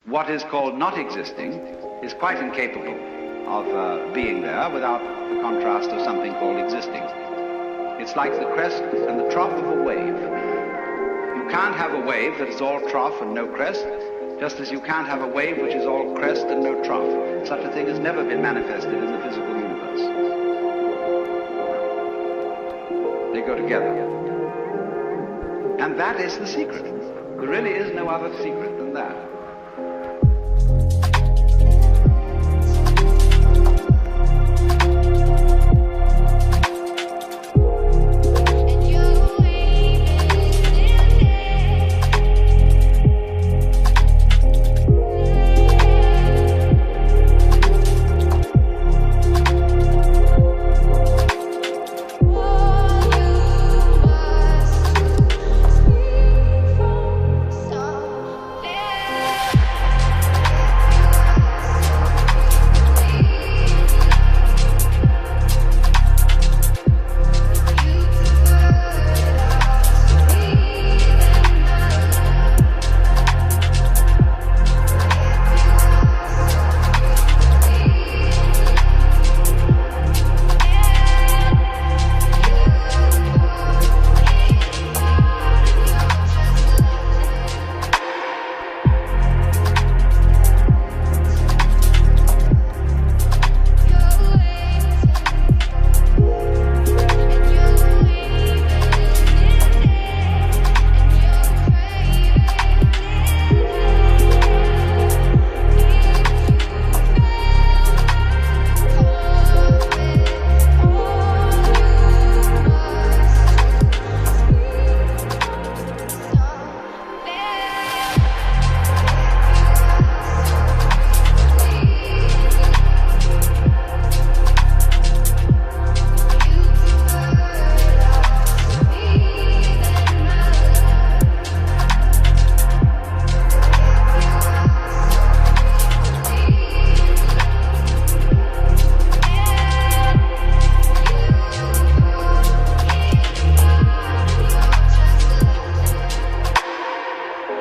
What is called not existing is quite incapable of being there without the contrast of something called existing. It's like the crest and the trough of a wave. You can't have a wave that is all trough and no crest, just as you can't have a wave which is all crest and no trough. Such a thing has never been manifested in the physical universe. They go together. And that is the secret. There really is no other secret than that.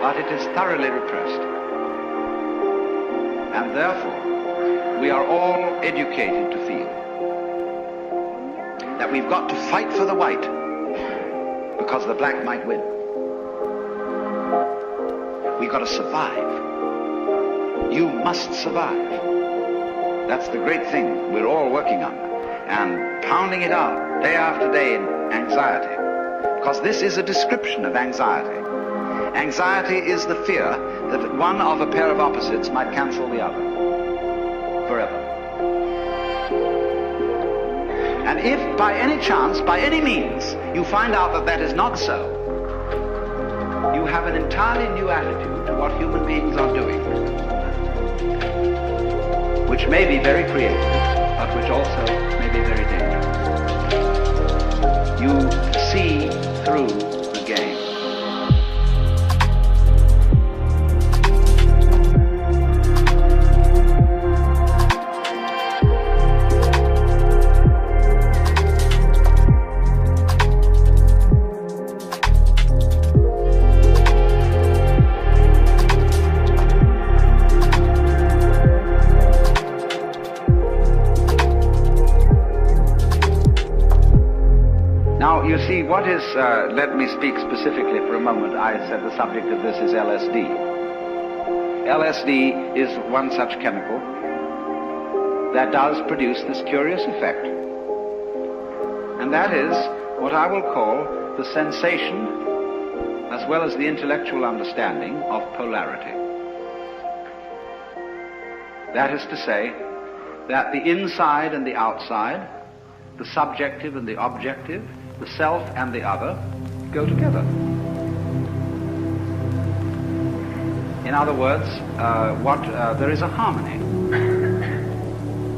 But it is thoroughly repressed. And therefore, we are all educated to feel that we've got to fight for the white because the black might win. We've got to survive. You must survive. That's the great thing we're all working on and pounding it out day after day in anxiety, because this is a description of anxiety. Anxiety is the fear that one of a pair of opposites might cancel the other forever. And if by any chance, by any means, you find out that that is not so, you have an entirely new attitude to what human beings are doing, which may be very creative, but which also may be very dangerous. You see through the game. Now, you see, what is, let me speak specifically for a moment. I said the subject of this is LSD. LSD is one such chemical that does produce this curious effect. And that is what I will call the sensation, as well as the intellectual understanding, of polarity. That is to say, that the inside and the outside, the subjective and the objective, the self and the other go together. In other words, there is a harmony,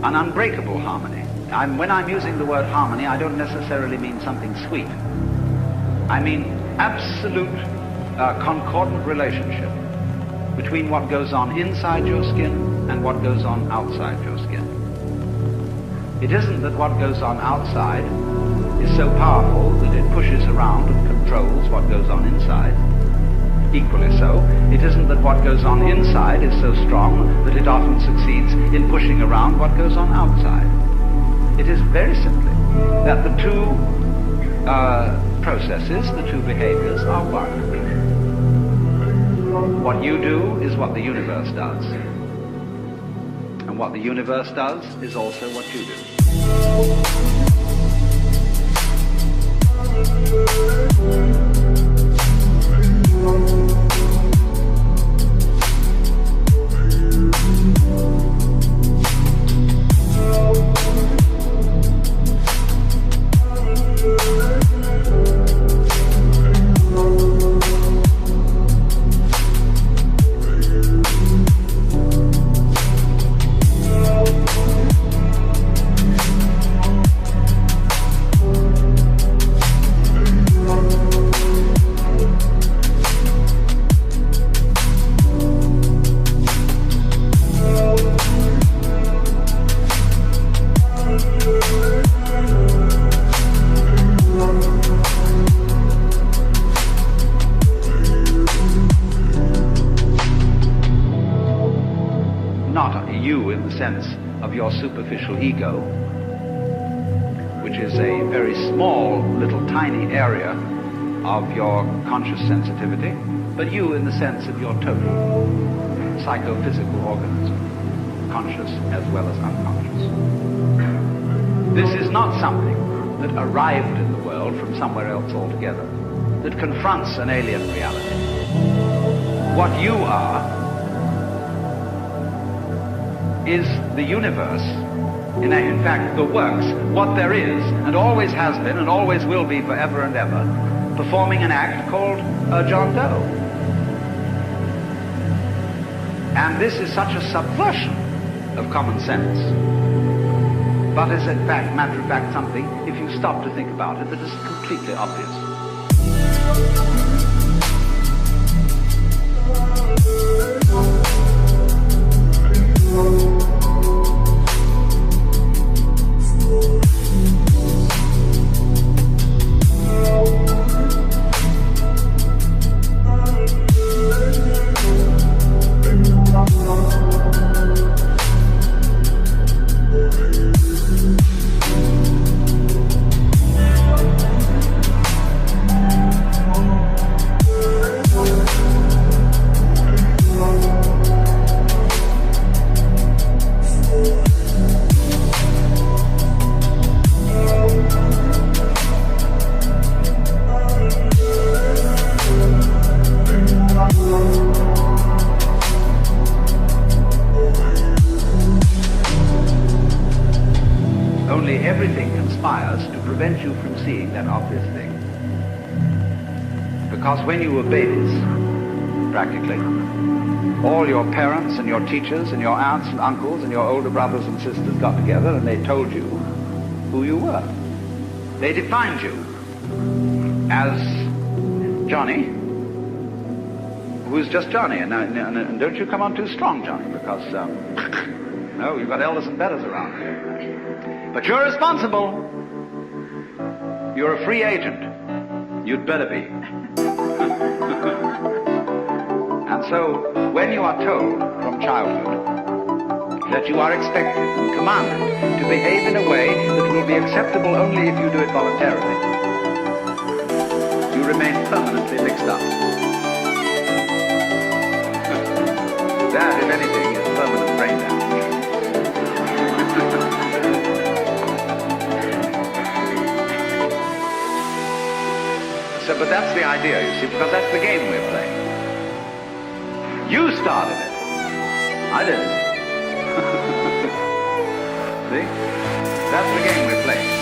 an unbreakable harmony. When I'm using the word harmony, I don't necessarily mean something sweet. I mean absolute concordant relationship between what goes on inside your skin and what goes on outside your skin. It isn't that what goes on outside is so powerful that it pushes around and controls what goes on inside. equally so. It isn't that what goes on inside is so strong that it often succeeds in pushing around what goes on outside. It is very simply that the two processes, the two behaviors are one. What you do is what the universe does. And what the universe does is also what you do. Sense of your superficial ego, which is a very small, little tiny area of your conscious sensitivity, but you in the sense of your total psychophysical organism, conscious as well as unconscious. This is not something that arrived in the world from somewhere else altogether, that confronts an alien reality. What you are is the universe, in fact, the works, what there is, and always has been, and always will be forever and ever, performing an act called John Doe. And this is such a subversion of common sense, but is in fact, matter of fact, something, if you stop to think about it, that is completely obvious. Everything conspires to prevent you from seeing that obvious thing. Because when you were babies, practically, all your parents and your teachers and your aunts and uncles and your older brothers and sisters got together and they told you who you were. They defined you as Johnny, who's just Johnny. And don't you come on too strong, Johnny, because, no, you've got elders and betters around you. But you're responsible. You're a free agent. You'd better be. And so, when you are told from childhood that you are expected and commanded to behave in a way that will be acceptable only if you do it voluntarily, you remain permanently mixed up. That, if anything, is permanent brain damage. But that's the idea, you see, because that's the game we're playing. You started it. I didn't. See? That's the game we're playing.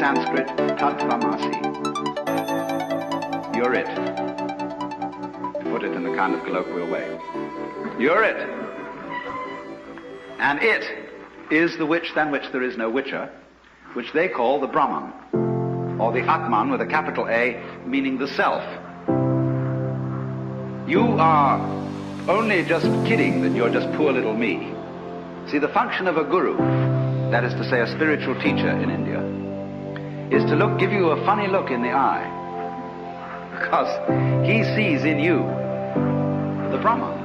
Sanskrit, Tattvamasi. You're it. To put it in a kind of colloquial way. You're it. And it is the which than which there is no witcher, which they call the Brahman, or the Atman with a capital A, meaning the self. You are only just kidding that you're just poor little me. See, the function of a guru, that is to say a spiritual teacher in India, is to give you a funny look in the eye, because he sees in you the Brahman,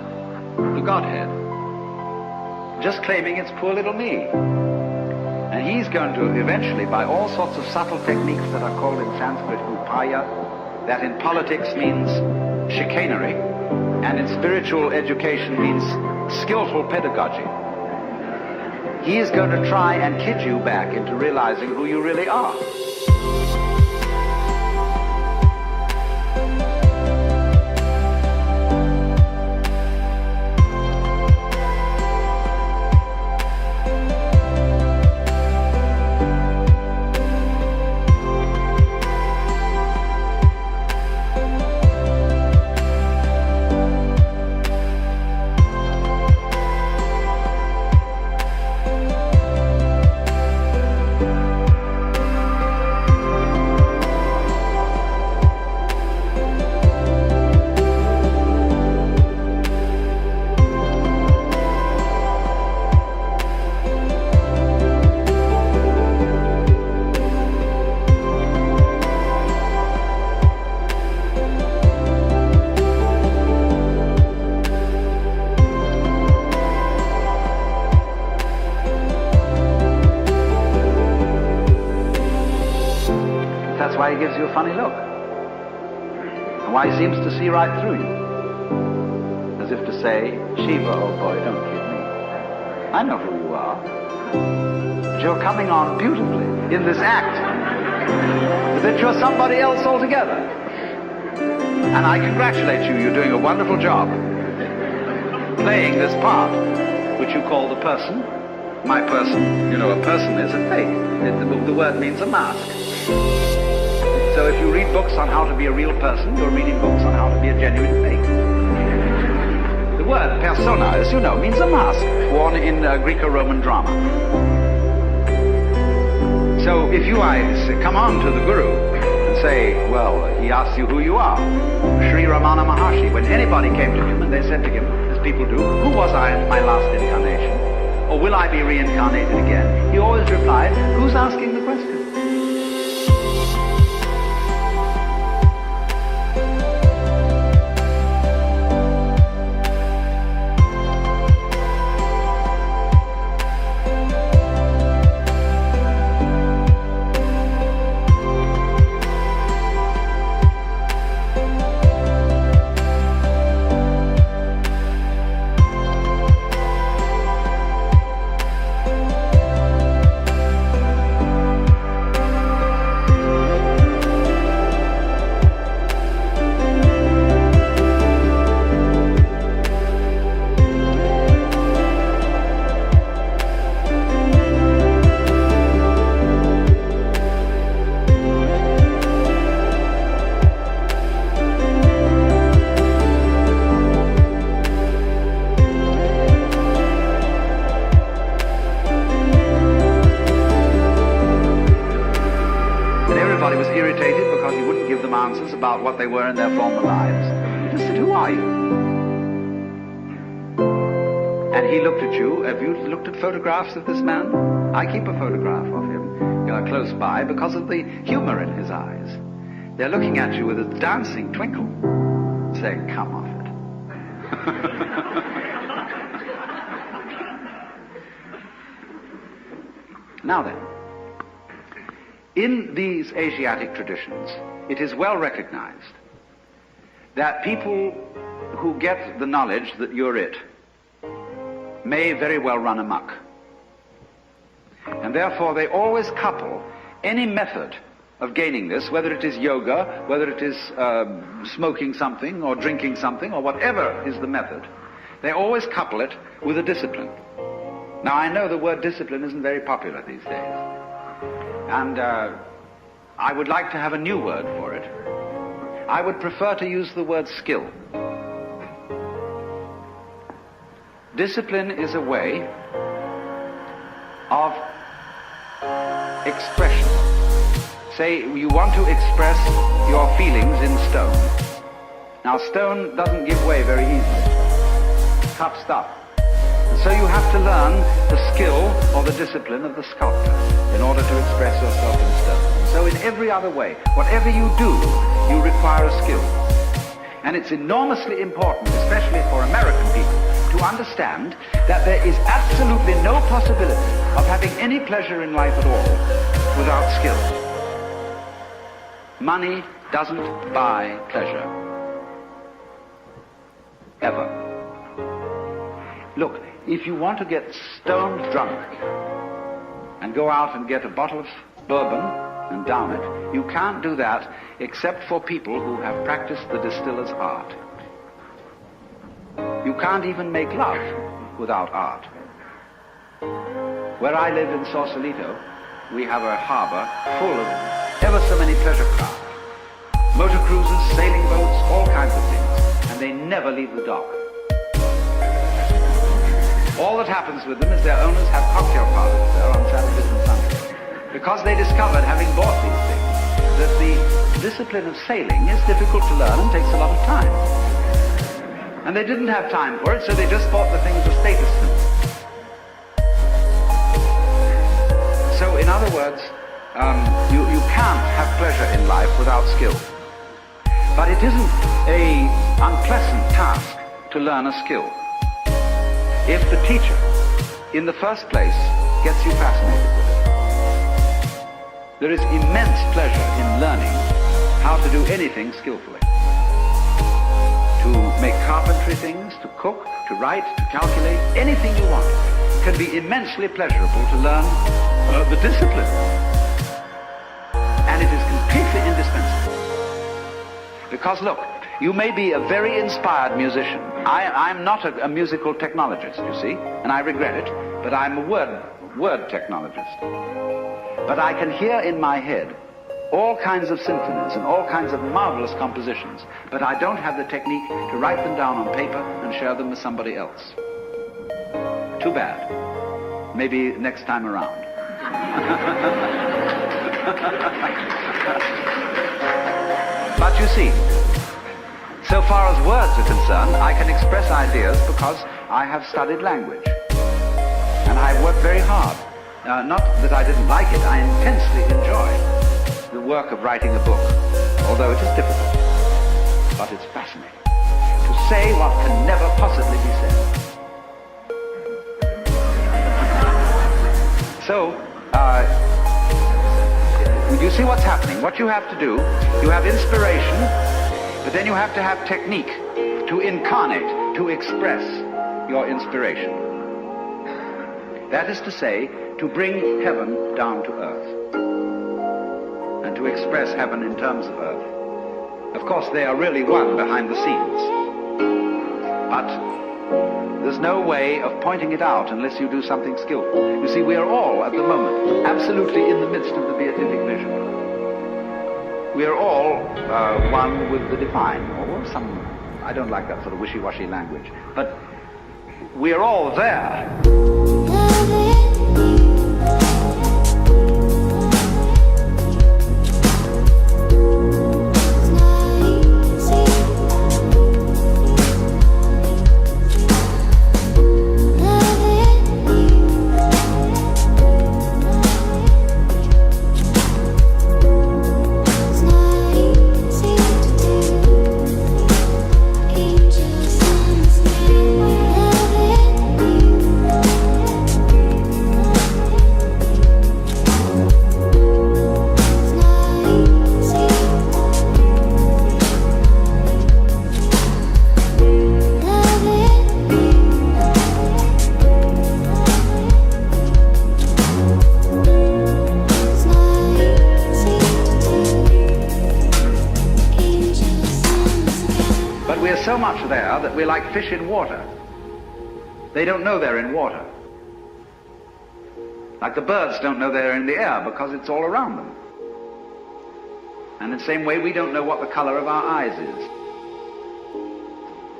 the Godhead, just claiming it's poor little me. And he's going to eventually, by all sorts of subtle techniques that are called in Sanskrit upaya, that in politics means chicanery, and in spiritual education means skillful pedagogy, he is going to try and kid you back into realizing who you really are. That's why he gives you a funny look. And why he seems to see right through you. As if to say, Shiva, oh boy, don't kid me. I know who you are. But you're coming on beautifully in this act. That you're somebody else altogether. And I congratulate you, you're doing a wonderful job. Playing this part, which you call the person. My person, you know, a person is a fake. The word means a mask. So if you read books on how to be a real person, you're reading books on how to be a genuine fake. The word persona, as you know, means a mask worn in Greco-Roman drama. So if you come on to the Guru and say, well, he asks you who you are, Sri Ramana Maharshi, when anybody came to him and they said to him, as people do, who was I in my last incarnation? Or will I be reincarnated again? He always replied, who's asking the question? Everybody was irritated because he wouldn't give them answers about what they were in their former lives. He just said, who are you? And he looked at you. Have you looked at photographs of this man? I keep a photograph of him close by because of the humor in his eyes. They're looking at you with a dancing twinkle, saying, come off it. Now then, in these Asiatic traditions, it is well recognized that people who get the knowledge that you're it may very well run amok. And therefore they always couple any method of gaining this, whether it is yoga, whether it is smoking something or drinking something or whatever is the method, they always couple it with a discipline. Now I know the word discipline isn't very popular these days. And I would like to have a new word for it. I would prefer to use the word skill. Discipline is a way of expression. Say you want to express your feelings in stone. Now stone doesn't give way very easily. Tough stuff. And so you have to learn the skill or the discipline of the sculptor in order to express yourself in stone. So in every other way, whatever you do, you require a skill. And it's enormously important, especially for American people, to understand that there is absolutely no possibility of having any pleasure in life at all without skill. Money doesn't buy pleasure. Ever. Look, if you want to get stone drunk and go out and get a bottle of bourbon and down it, you can't do that except for people who have practiced the distiller's art. You can't even make love without art. Where I live in Sausalito, we have a harbor full of ever so many pleasure craft. Motor cruisers, sailing boats, all kinds of things. And they never leave the dock. All that happens with them is their owners have cocktail parties there on Saturdays and Sundays. Because they discovered, having bought these things, that the discipline of sailing is difficult to learn and takes a lot of time. And they didn't have time for it, so they just bought the thing as a status symbol. So, in other words, you can't have pleasure in life without skill. But it isn't an unpleasant task to learn a skill. If the teacher, in the first place, gets you fascinated with it. There is immense pleasure in learning how to do anything skillfully. To make carpentry things, to cook, to write, to calculate, anything you want can be immensely pleasurable to learn the discipline. And it is completely indispensable. Because look, you may be a very inspired musician. I'm not a musical technologist, you see, and I regret it, but I'm a word technologist. But I can hear in my head all kinds of symphonies and all kinds of marvelous compositions, but I don't have the technique to write them down on paper and share them with somebody else. Too bad. Maybe next time around. But you see, so far as words are concerned, I can express ideas because I have studied language. And I've worked very hard. Not that I didn't like it, I intensely enjoy the work of writing a book, although it is difficult, but it's fascinating. To say what can never possibly be said. So, you see what's happening. What you have to do, you have inspiration, but then you have to have technique to incarnate, to express your inspiration. That is to say, to bring heaven down to earth. And to express heaven in terms of earth. Of course, they are really one behind the scenes. But there's no way of pointing it out unless you do something skillful. You see, we are all, at the moment, absolutely in the midst of the beatific vision. We are all one with the divine, or some, I don't like that sort of wishy-washy language, but we are all there. So much there that we're like fish in water. They don't know they're in water. Like the birds don't know they're in the air because it's all around them. And in the same way, we don't know what the color of our eyes is.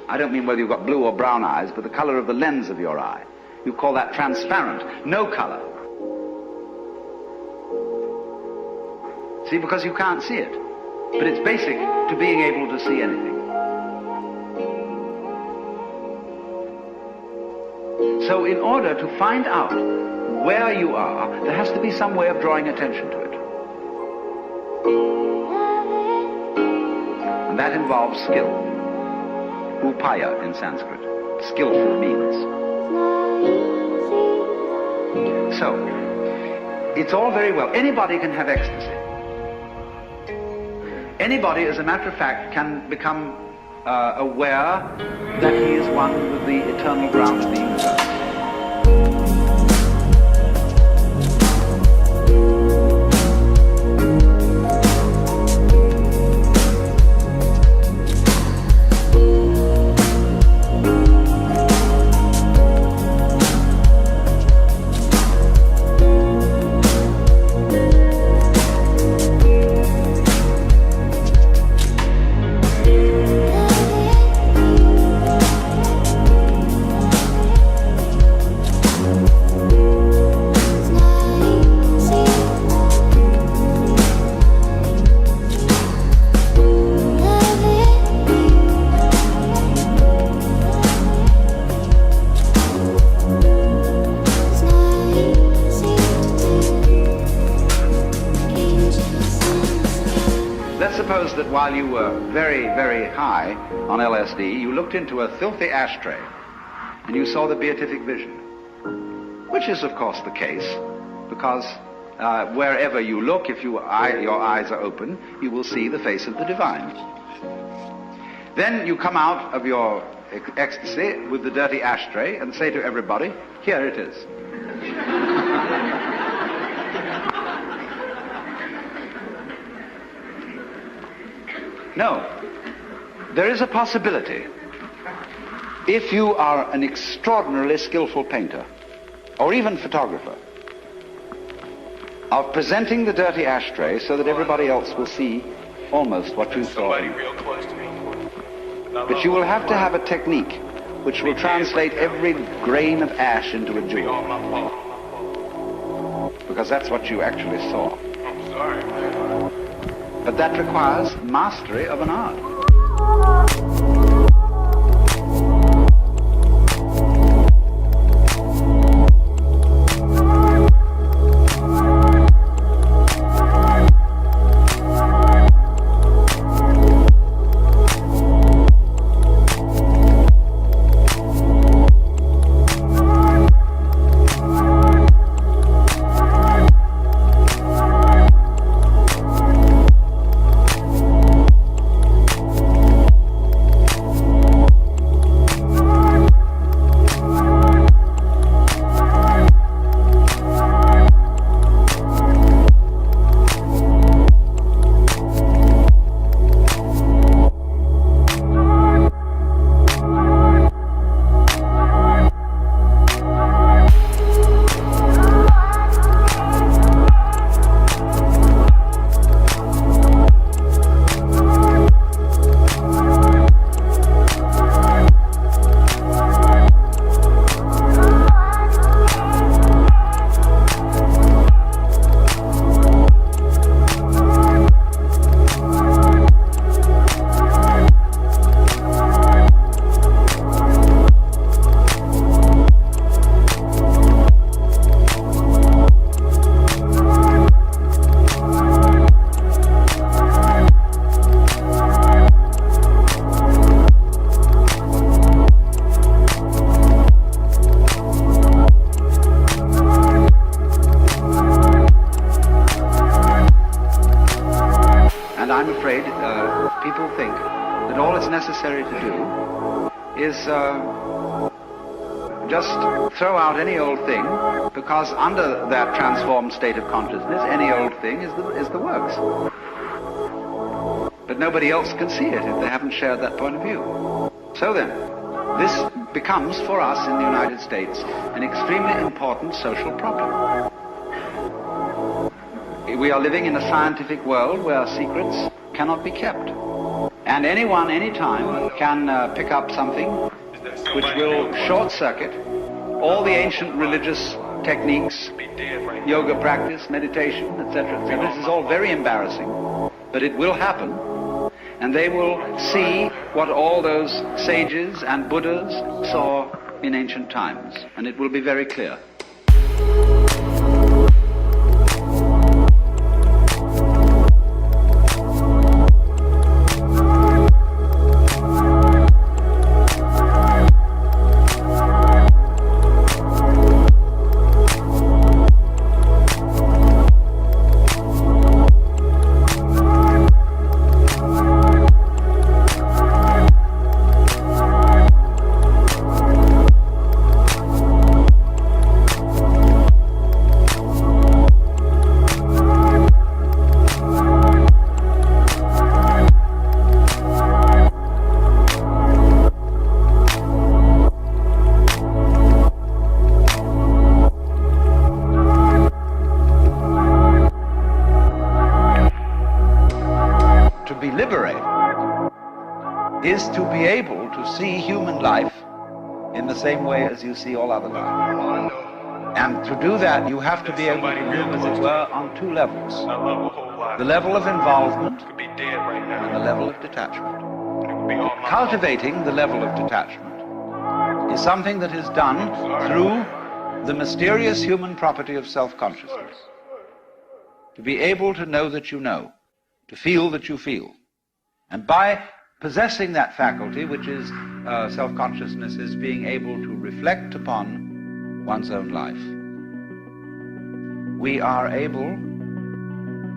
I don't mean whether you've got blue or brown eyes, but the color of the lens of your eye. You call that transparent. No color. See, because you can't see it. But it's basic to being able to see anything. So in order to find out where you are, there has to be some way of drawing attention to it. And that involves skill. Upaya in Sanskrit. Skillful means. So, it's all very well. Anybody can have ecstasy. Anybody, as a matter of fact, can become aware that he is one with the eternal ground of the universe. Suppose that while you were very, very high on LSD, you looked into a filthy ashtray and you saw the beatific vision, which is, of course, the case, because wherever you look, if your eyes are open, you will see the face of the divine. Then you come out of your ecstasy with the dirty ashtray and say to everybody, here it is. No, there is a possibility, if you are an extraordinarily skillful painter, or even photographer, of presenting the dirty ashtray so that everybody else will see almost what you saw. But you will have to have a technique which will translate every grain of ash into a jewel. Because that's what you actually saw. I'm sorry, man. But that requires mastery of an art. People think that all it's necessary to do is just throw out any old thing, because under that transformed state of consciousness, any old thing is the works. But nobody else can see it if they haven't shared that point of view. So then, this becomes for us in the United States an extremely important social problem. We are living in a scientific world where secrets cannot be kept. And anyone, anytime, can pick up something which will short-circuit all the ancient religious techniques, yoga practice, meditation, etc., etc. This is all very embarrassing, but it will happen. And they will see what all those sages and Buddhas saw in ancient times, and it will be very clear. Is to be able to see human life in the same way as you see all other life. And to do that, you have to be able to live, as it were, on two levels. The level of involvement and the level of detachment. Cultivating the level of detachment is something that is done through the mysterious human property of self-consciousness. To be able to know that you know, to feel that you feel. And by possessing that faculty, which is self-consciousness, is being able to reflect upon one's own life, we are able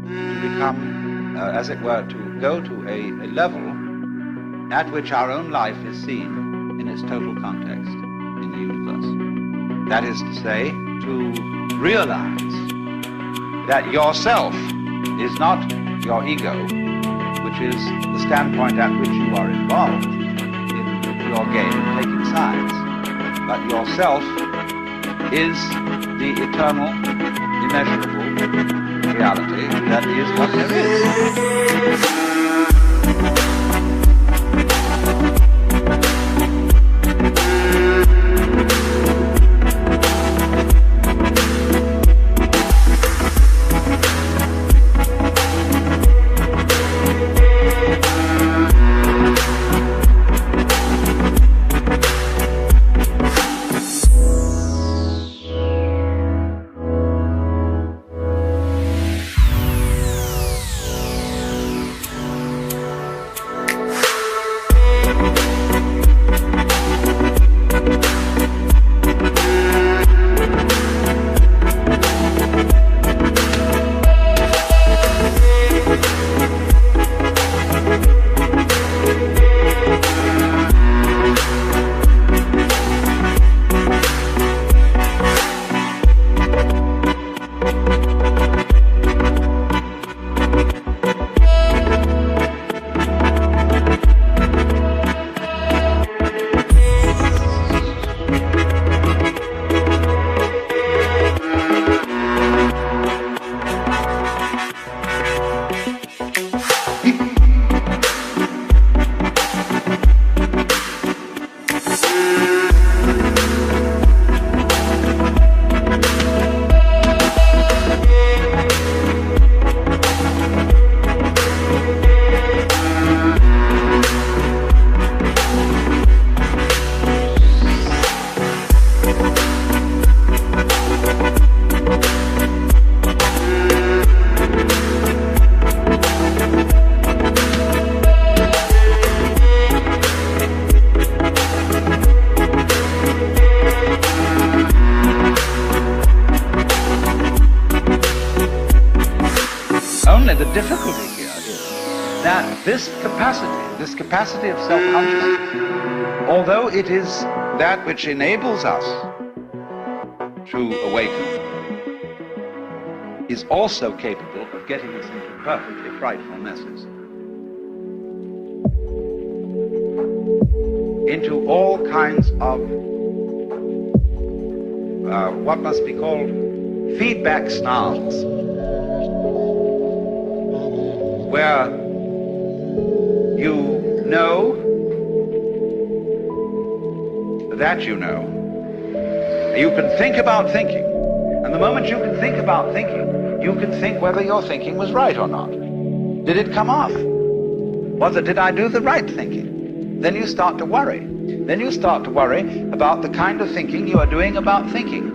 to become, as it were, to go to a level at which our own life is seen in its total context in the universe. That is to say, to realize that yourself is not your ego, which is the standpoint at which you are involved in your game, taking sides. But yourself is the eternal, immeasurable reality that is what there is. The difficulty here is that this capacity of self-consciousness, although it is that which enables us to awaken, is also capable of getting us into perfectly frightful messes. Into all kinds of what must be called feedback snarls. where you know that you know. You can think about thinking. And the moment you can think about thinking, you can think whether your thinking was right or not. Did it come off? Did I do the right thinking? Then you start to worry. Then you start to worry about the kind of thinking you are doing about thinking.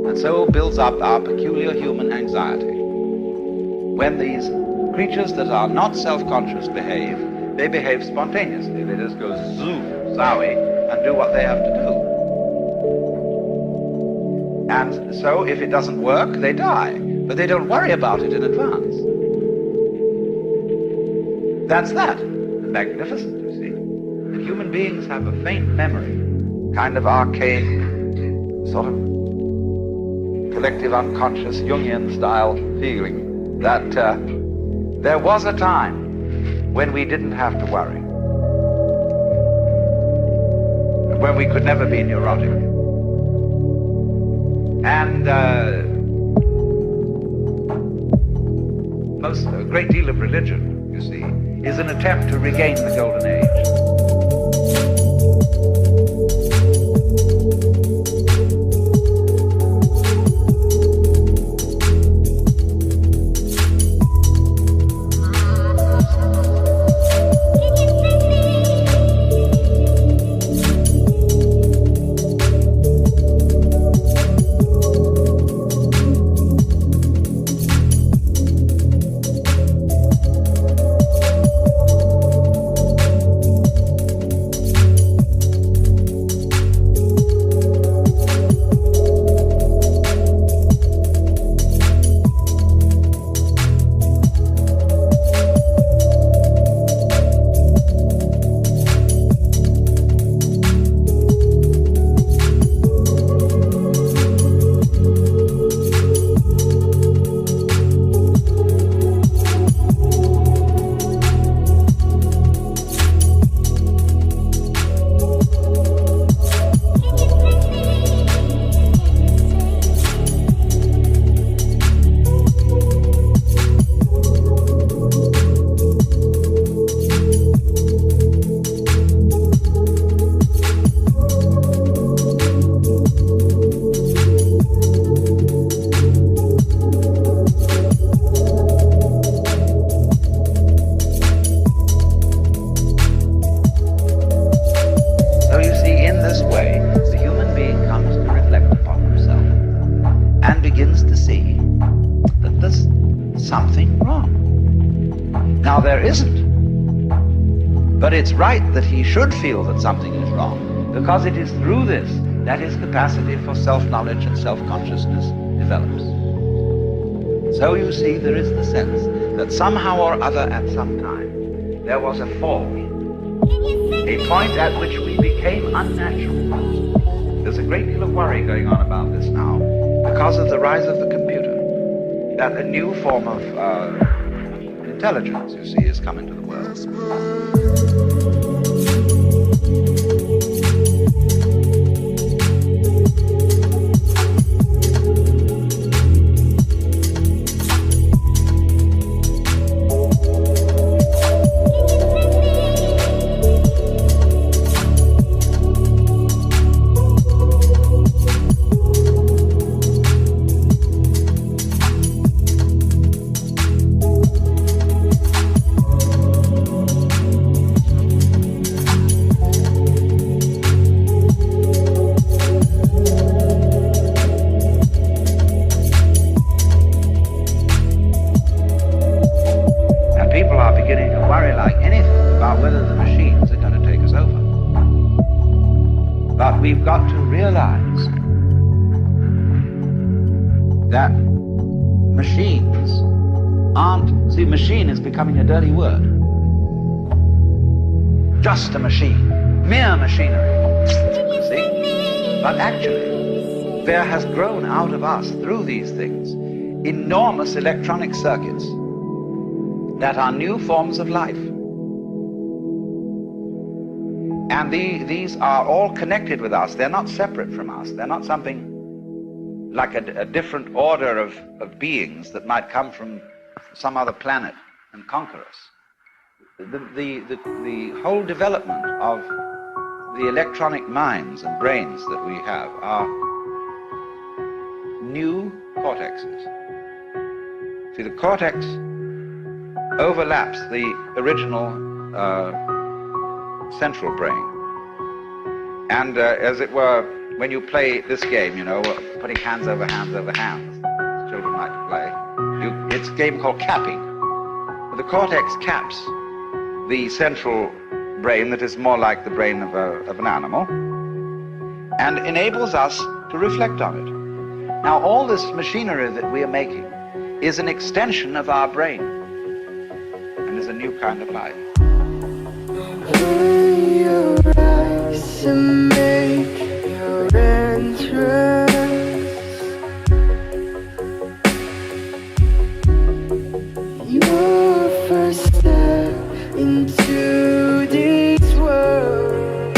And so builds up our peculiar human anxiety. When these creatures that are not self-conscious behave, they behave spontaneously. They just go zoom, zowie, and do what they have to do. And so if it doesn't work, they die. But they don't worry about it in advance. That's that. Magnificent, you see. And human beings have a faint memory, kind of archaic, sort of collective unconscious Jungian style feeling that there was a time when we didn't have to worry, when we could never be neurotic. And a great deal of religion, you see, is an attempt to regain the golden age. It's right that he should feel that something is wrong, because it is through this that his capacity for self-knowledge and self-consciousness develops. So you see, there is the sense that somehow or other at some time there was a fall, a point at which we became unnatural. There's a great deal of worry going on about this now because of the rise of the computer, that a new form of intelligence, you see, is coming to the world. We've got to realize that machines aren't, see, machine is becoming a dirty word. Just a machine, mere machinery, see? But actually, there has grown out of us, through these things, enormous electronic circuits that are new forms of life. And these are all connected with us. They're not separate from us. They're not something like a different order of beings that might come from some other planet and conquer us. The whole development of the electronic minds and brains that we have are new cortexes. See, the cortex overlaps the original central brain. And as it were, when you play this game, you know, putting hands over hands over hands, children like to play, it's a game called capping. The cortex caps the central brain that is more like the brain of an animal and enables us to reflect on it. Now, all this machinery that we are making is an extension of our brain and is a new kind of life. Open your eyes and make your entrance. Your first step into this world.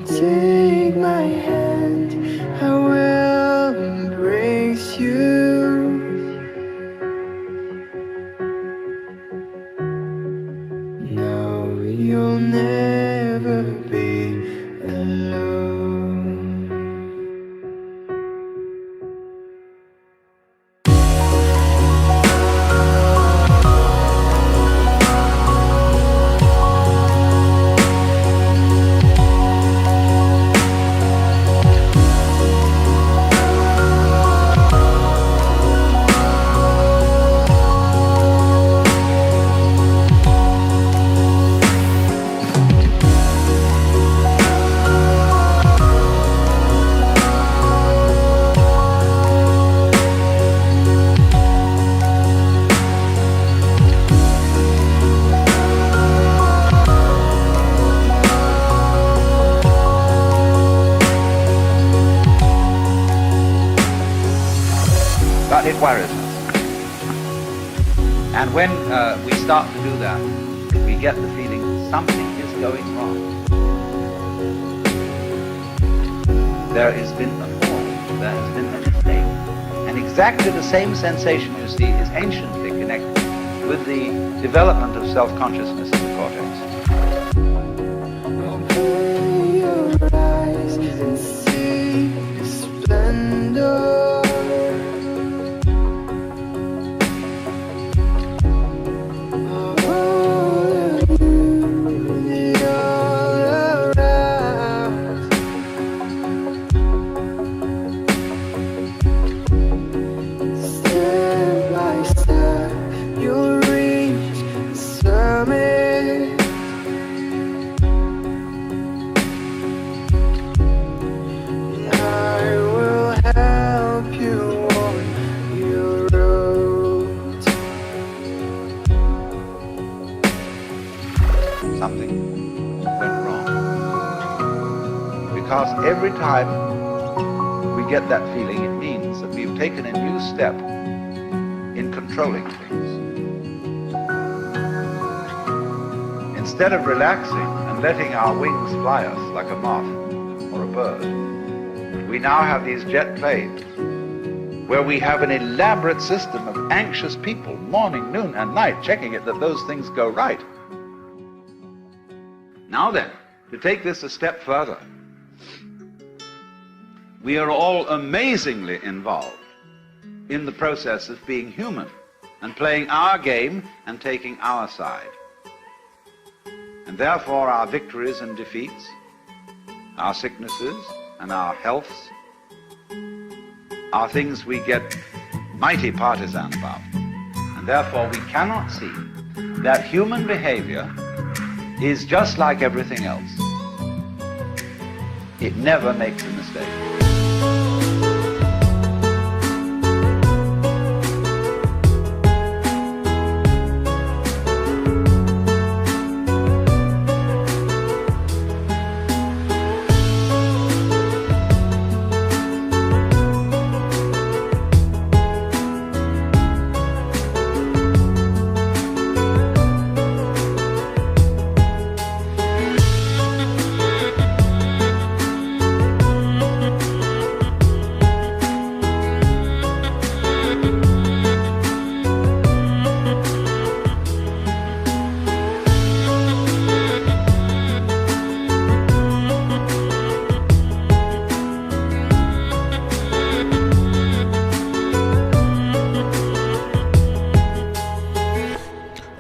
Take my hand, I will embrace you. No, you'll never be alone. But it worries us. And when we start to do that, we get the feeling something is going wrong. There has been a fall, there has been a mistake. And exactly the same sensation, you see, is anciently connected with the development of self-consciousness in the cortex. Open your eyes and see the splendor. Something went wrong. Because every time we get that feeling, it means that we've taken a new step in controlling things. Instead of relaxing and letting our wings fly us like a moth or a bird, we now have these jet planes where we have an elaborate system of anxious people morning, noon, and night checking it that those things go right. Now then, to take this a step further, we are all amazingly involved in the process of being human and playing our game and taking our side. And therefore our victories and defeats, our sicknesses and our healths, are things we get mighty partisan about. And therefore we cannot see that human behavior is just like everything else. It never makes a mistake.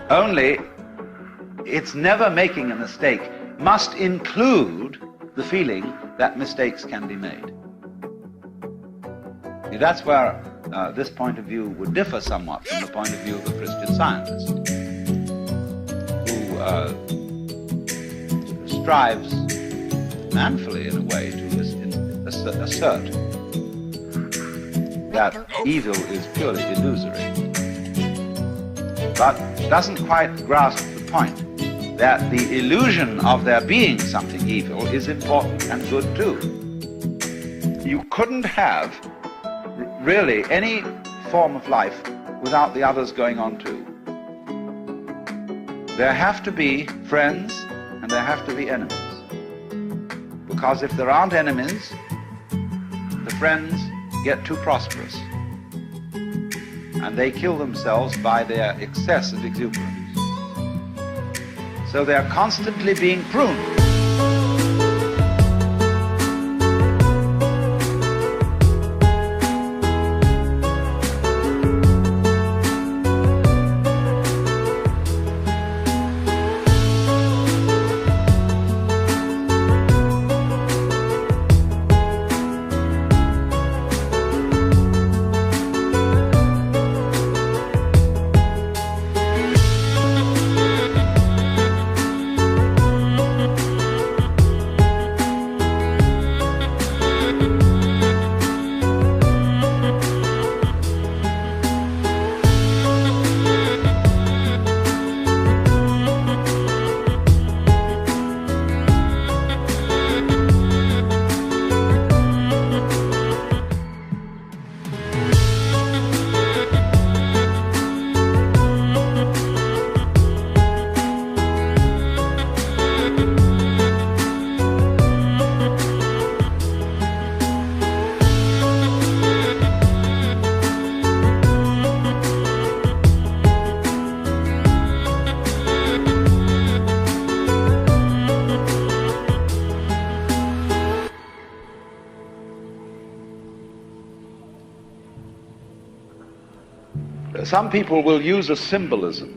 Only its never making a mistake must include the feeling that mistakes can be made. That's where this point of view would differ somewhat from the point of view of the Christian Scientist, who strives manfully, in a way, to assert that evil is purely illusory, but doesn't quite grasp the point that the illusion of there being something evil is important and good too. You couldn't have really any form of life without the others going on too. There have to be friends and there have to be enemies. Because if there aren't enemies, the friends get too prosperous and they kill themselves by their excess of exuberance. So they're constantly being pruned. Some people will use a symbolism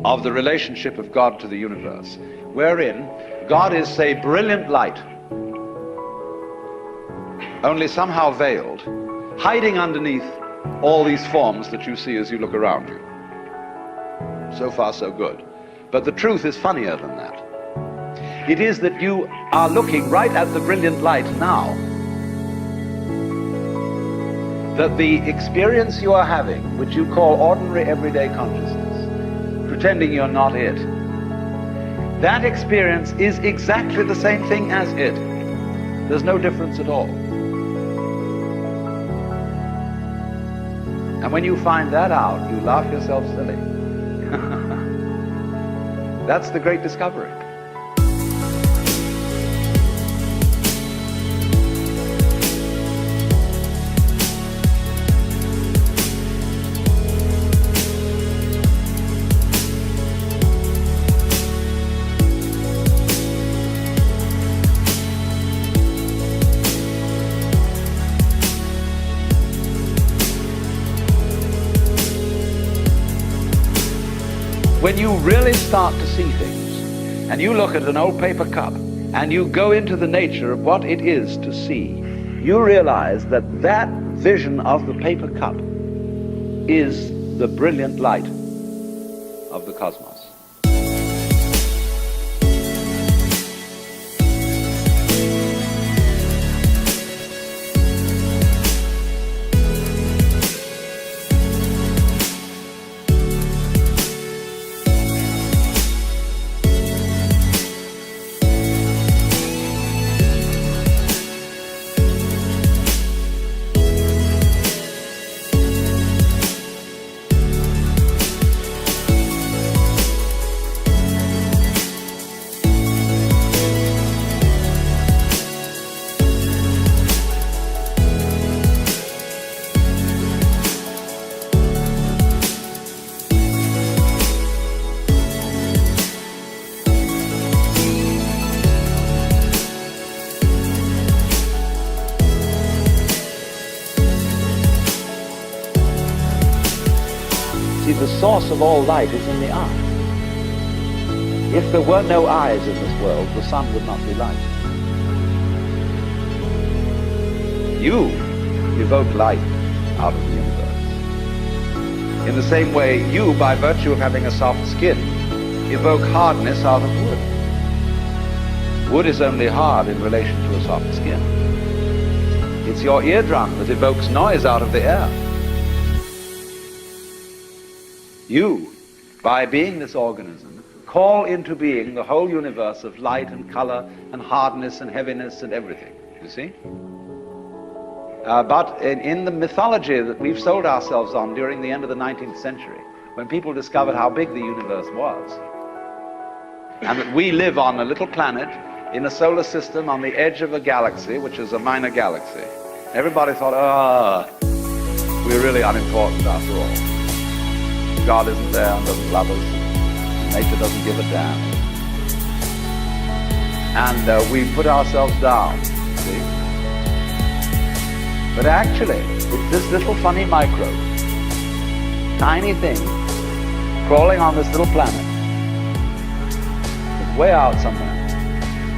of the relationship of God to the universe, wherein God is, say, brilliant light, only somehow veiled, hiding underneath all these forms that you see as you look around you. So far, so good. But the truth is funnier than that. It is that you are looking right at the brilliant light now, that the experience you are having, which you call ordinary everyday consciousness, pretending you're not it, that experience is exactly the same thing as it. There's no difference at all. And when you find that out, you laugh yourself silly. That's the great discovery. When you really start to see things, and you look at an old paper cup, and you go into the nature of what it is to see, you realize that that vision of the paper cup is the brilliant light of the cosmos. source of all light is in the eye. If there were no eyes in this world, the sun would not be light. You evoke light out of the universe. In the same way, you, by virtue of having a soft skin, evoke hardness out of wood. Wood is only hard in relation to a soft skin. It's your eardrum that evokes noise out of the air. You, by being this organism, call into being the whole universe of light and color and hardness and heaviness and everything, you see? But in the mythology that we've sold ourselves on during the end of the 19th century, when people discovered how big the universe was, and that we live on a little planet in a solar system on the edge of a galaxy, which is a minor galaxy, everybody thought, we're really unimportant after all. God isn't there and doesn't love us. Nature doesn't give a damn. And we put ourselves down, see? But actually, it's this little funny microbe, tiny thing, crawling on this little planet, way out somewhere,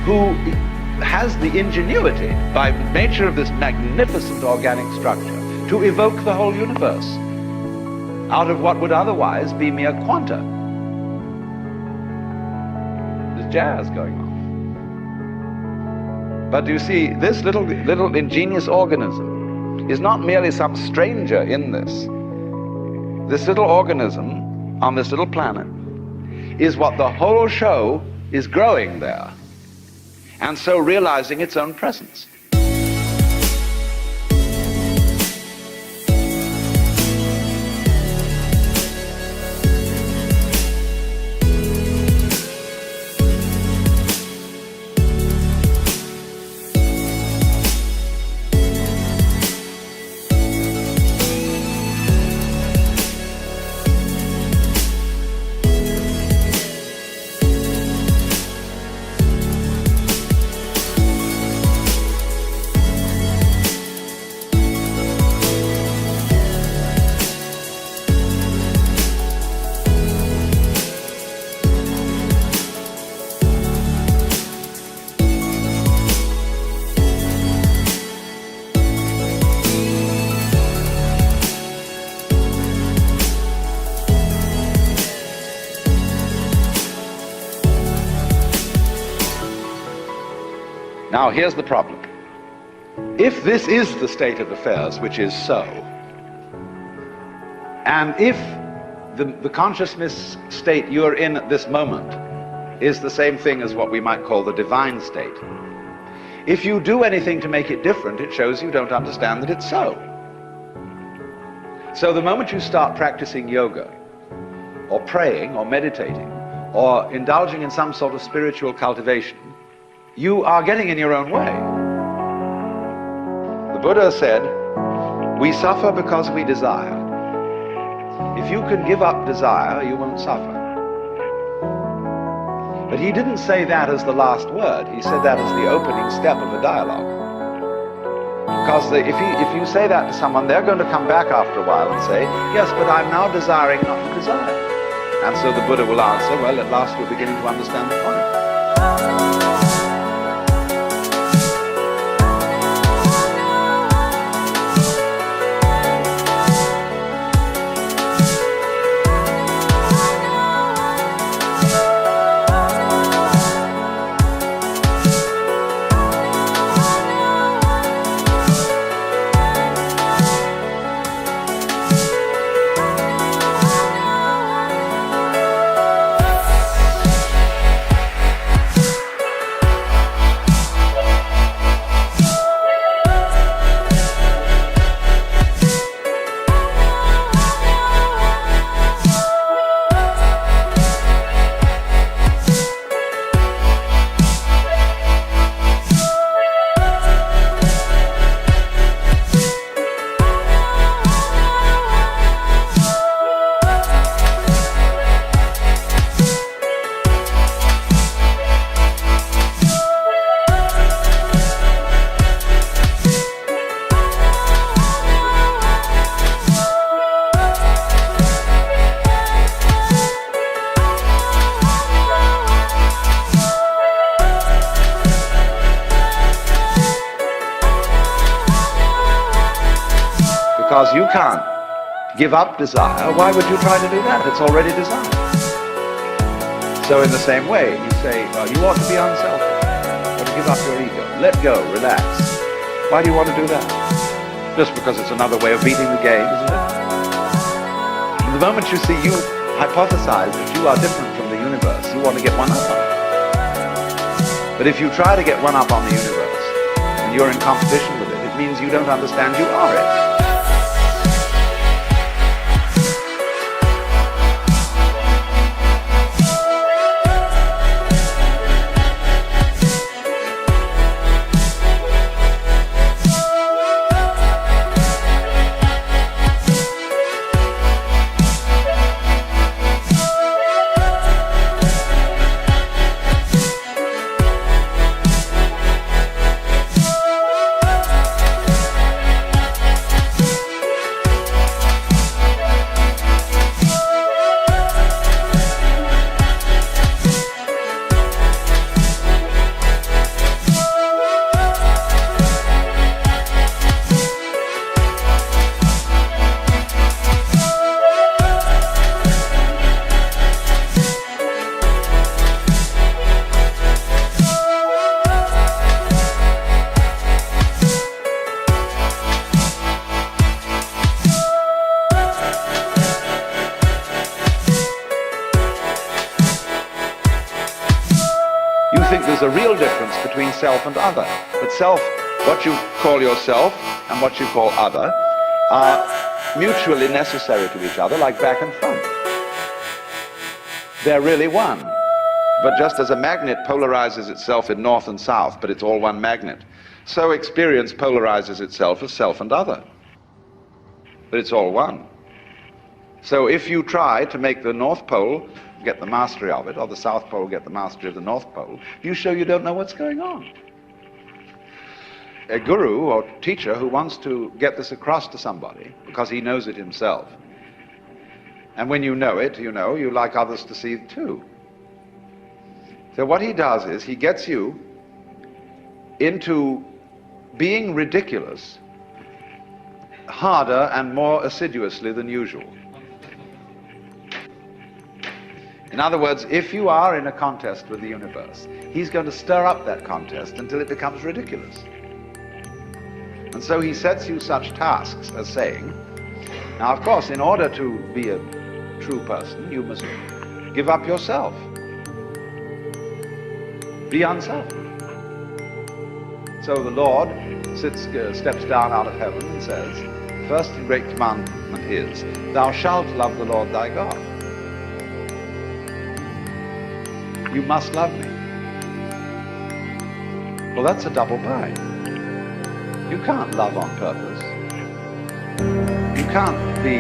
who has the ingenuity, by nature of this magnificent organic structure, to evoke the whole universe out of what would otherwise be mere quanta. There's jazz going on. But you see, this little ingenious organism is not merely some stranger in this. This little organism on this little planet is what the whole show is growing there, and so realizing its own presence. Now, here's the problem. If this is the state of affairs, which is so, and if the consciousness state you're in at this moment is the same thing as what we might call the divine state, if you do anything to make it different, it shows you don't understand that it's so. So the moment you start practicing yoga, or praying, or meditating, or indulging in some sort of spiritual cultivation, you are getting in your own way. The Buddha said, we suffer because we desire. If you can give up desire, you won't suffer. But he didn't say that as the last word. He said that as the opening step of a dialogue. Because if you say that to someone, they're going to come back after a while and say, yes, but I'm now desiring not to desire. And so the Buddha will answer, well, at last you're beginning to understand the point. because you can't give up desire, why would you try to do that? It's already desired. So in the same way, you say, you ought to be unselfish. You ought to give up your ego. Let go, relax. Why do you want to do that? Just because it's another way of beating the game, isn't it? The moment you see you hypothesize that you are different from the universe, you want to get one up on it. But if you try to get one up on the universe, and you're in competition with it, it means you don't understand you are it. You think there's a real difference between self and other. But self, what you call yourself and what you call other, are mutually necessary to each other, like back and front. They're really one. But just as a magnet polarizes itself in north and south, but it's all one magnet, so experience polarizes itself as self and other. But it's all one. So if you try to make the North Pole get the mastery of it, or the South Pole get the mastery of the North Pole, you show you don't know what's going on. A guru or teacher who wants to get this across to somebody because he knows it himself, and when you know it, you know, you like others to see it too. So what he does is he gets you into being ridiculous harder and more assiduously than usual. In other words, if you are in a contest with the universe, he's going to stir up that contest until it becomes ridiculous. And so he sets you such tasks as saying, now of course, in order to be a true person, you must give up yourself. Be unselfish. So the Lord steps down out of heaven and says, the first and great commandment is, thou shalt love the Lord thy God. You must love me. Well, that's a double bind. You can't love on purpose. You can't be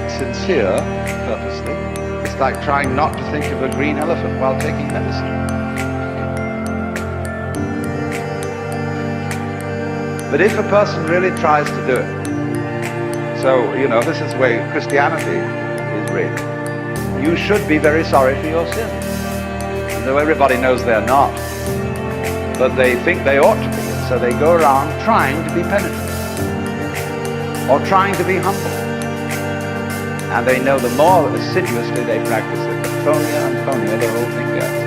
sincere purposely. It's like trying not to think of a green elephant while taking medicine. But if a person really tries to do it, so, you know, this is the way Christianity is read. You should be very sorry for your sins. Though everybody knows they're not, but they think they ought to be, and so they go around trying to be penitent or trying to be humble. And they know the more assiduously they practice it, the phonier and phonier the whole thing gets.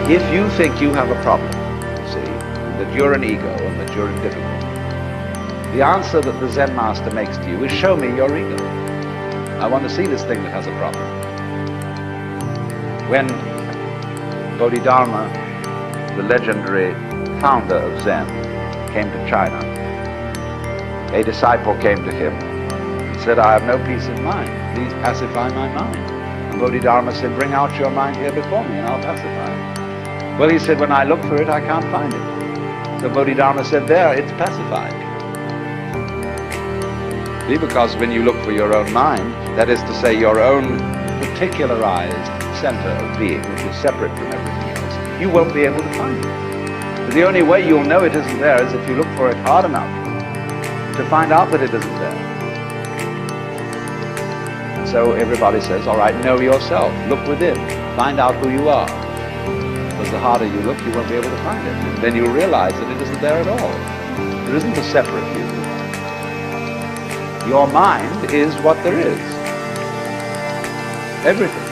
If you think you have a problem, see, that you're an ego and that you're in difficulty, the answer that the Zen master makes to you is show me your ego. I want to see this thing that has a problem. When Bodhidharma, the legendary founder of Zen, came to China, a disciple came to him and said, I have no peace of mind. Please pacify my mind. Bodhidharma said, bring out your mind here before me and I'll pacify it. Well, he said, when I look for it, I can't find it. So Bodhidharma said, there, it's pacified. See, because when you look for your own mind, that is to say your own particularized center of being, which is separate from everything else, you won't be able to find it. But the only way you'll know it isn't there is if you look for it hard enough to find out that it isn't there. So everybody says, all right, know yourself, look within, find out who you are. Because the harder you look, you won't be able to find it. And then you'll realize that it isn't there at all. There isn't a separate you. Your mind is what there is. Everything.